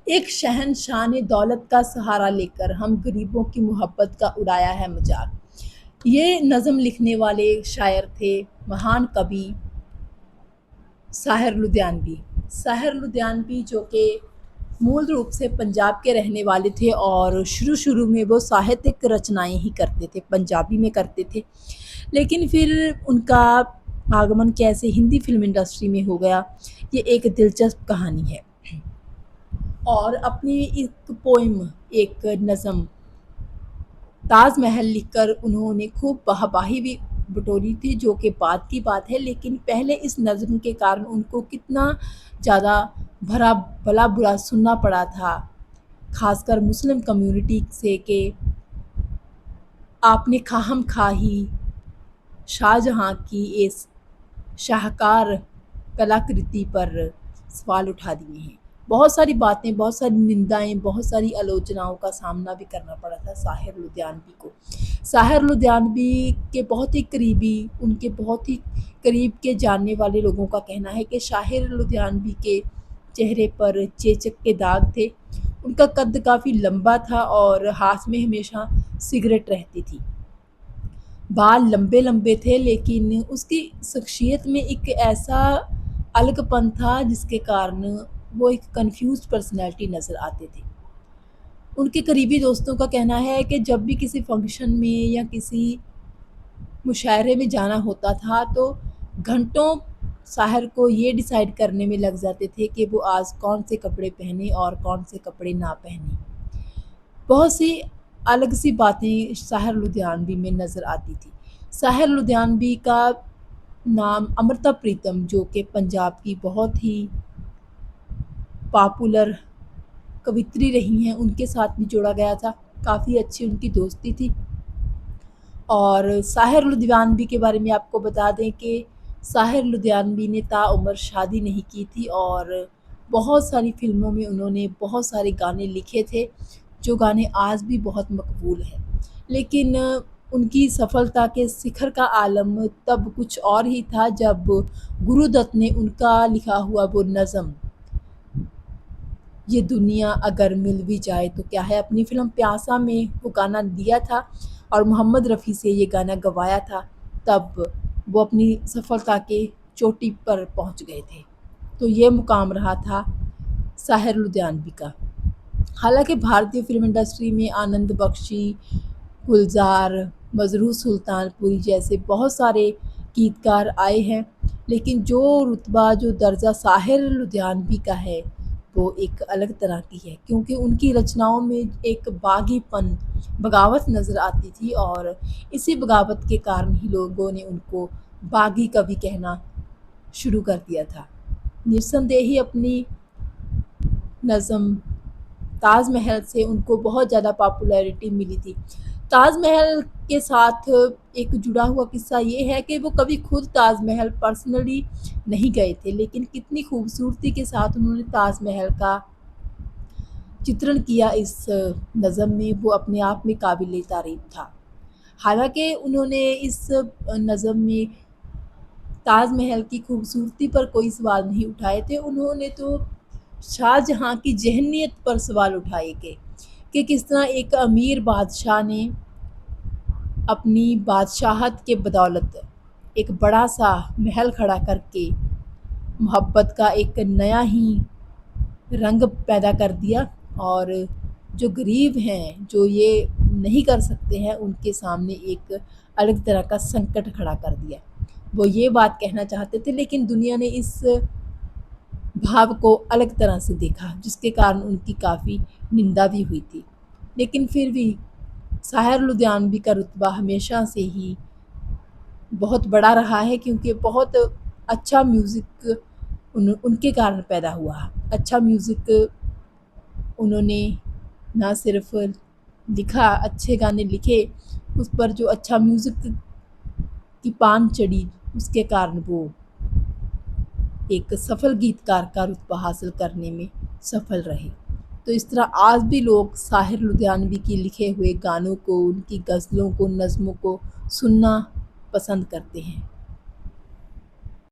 एक शहंशाह ने दौलत का सहारा लेकर हम गरीबों की मोहब्बत का उड़ाया है मजाक। ये नज़म लिखने वाले शायर थे महान कवि साहिर लुधियानवी। साहिर लुधियानवी जो कि मूल रूप से पंजाब के रहने वाले थे और शुरू में वो साहित्यिक रचनाएं ही करते थे, पंजाबी में करते थे। लेकिन फिर उनका आगमन कैसे हिंदी फिल्म इंडस्ट्री में हो गया, ये एक दिलचस्प कहानी है। और अपनी एक पोइम, एक नज़म ताजमहल लिखकर उन्होंने खूब वाहवाही भी बटोरी थी, जो कि बाद की बात है। लेकिन पहले इस नज़म के कारण उनको कितना ज़्यादा भरा भला बुरा सुनना पड़ा था, ख़ासकर मुस्लिम कम्युनिटी से, कि आपने खाहम खाही शाहजहाँ की इस शाहकार कलाकृति पर सवाल उठा दिए हैं। बहुत सारी बातें, बहुत सारी निंदाएँ, बहुत सारी आलोचनाओं का सामना भी करना पड़ा था साहिर लुधियानवी को। साहिर लुधियानवी के बहुत ही करीबी, उनके बहुत ही करीब के जानने वाले लोगों का कहना है कि साहिर लुधियानवी के चेहरे पर चेचक के दाग थे। उनका कद काफ़ी लंबा था और हाथ में हमेशा सिगरेट रहती थी। बाल लंबे लंबे थे, लेकिन उसकी शख्सियत में एक ऐसा अलगपन था जिसके कारण वो एक कंफ्यूज पर्सनैलिटी नज़र आते थे। उनके करीबी दोस्तों का कहना है कि जब भी किसी फंक्शन में या किसी मुशायरे में जाना होता था तो घंटों साहिर को ये डिसाइड करने में लग जाते थे कि वो आज कौन से कपड़े पहने और कौन से कपड़े ना पहने। बहुत सी अलग सी बातें साहिर लुधियानवी में नज़र आती थी। साहिर लुधियानवी का नाम अमृता प्रीतम, जो कि पंजाब की बहुत ही पॉपुलर कवित्री रही हैं, उनके साथ भी जोड़ा गया था। काफ़ी अच्छी उनकी दोस्ती थी। और साहिर लुधियानवी के बारे में आपको बता दें कि साहिर लुधियानवी ने ताउम्र शादी नहीं की थी और बहुत सारी फ़िल्मों में उन्होंने बहुत सारे गाने लिखे थे, जो गाने आज भी बहुत मकबूल हैं। लेकिन उनकी सफलता के शिखर का आलम तब कुछ और ही था, जब गुरुदत्त ने उनका लिखा हुआ वो नज़म ये दुनिया अगर मिल भी जाए तो क्या है, अपनी फ़िल्म प्यासा में वो गाना दिया था और मोहम्मद रफ़ी से ये गाना गवाया था। तब वो अपनी सफलता के चोटी पर पहुंच गए थे। तो ये मुकाम रहा था साहिर लुधियानवी का। हालांकि भारतीय फ़िल्म इंडस्ट्री में आनंद बख्शी, गुलजार, मजरूह सुल्तानपुरी जैसे बहुत सारे गीतकार आए हैं, लेकिन जो रुतबा, जो दर्जा साहिर लुधियानवी का है, वो एक अलग तरह की है, क्योंकि उनकी रचनाओं में एक बागीपन, बगावत नज़र आती थी और इसी बगावत के कारण ही लोगों ने उनको बागी कवि कहना शुरू कर दिया था। निस्संदेह ही अपनी नज़म ताजमहल से उनको बहुत ज़्यादा पॉपुलैरिटी मिली थी। ताजमहल के साथ एक जुड़ा हुआ किस्सा ये है कि वो कभी खुद ताजमहल पर्सनली नहीं गए थे, लेकिन कितनी खूबसूरती के साथ उन्होंने ताजमहल का चित्रण किया इस नज़म में, वो अपने आप में काबिल तारीफ़ था। हालाँकि उन्होंने इस नज़म में ताजमहल की खूबसूरती पर कोई सवाल नहीं उठाए थे, उन्होंने तो शाहजहाँ की ज़हनियत पर सवाल उठाए कि किस तरह एक अमीर बादशाह ने अपनी बादशाहत के बदौलत एक बड़ा सा महल खड़ा करके मोहब्बत का एक नया ही रंग पैदा कर दिया, और जो गरीब हैं, जो ये नहीं कर सकते हैं, उनके सामने एक अलग तरह का संकट खड़ा कर दिया। वो ये बात कहना चाहते थे, लेकिन दुनिया ने इस भाव को अलग तरह से देखा, जिसके कारण उनकी काफ़ी निंदा भी हुई थी। लेकिन फिर भी साहिर लुधियानवी का रुतबा हमेशा से ही बहुत बड़ा रहा है, क्योंकि बहुत अच्छा म्यूज़िक उनके कारण पैदा हुआ। अच्छा म्यूज़िक उन्होंने ना सिर्फ लिखा, अच्छे गाने लिखे, उस पर जो अच्छा म्यूज़िक की पान चढ़ी, उसके कारण वो एक सफल गीतकार का रुतबा हासिल करने में सफल रहे। तो इस तरह आज भी लोग साहिर लुधियानवी के लिखे हुए गानों को, उनकी गज़लों को, नज़्मों को सुनना पसंद करते हैं।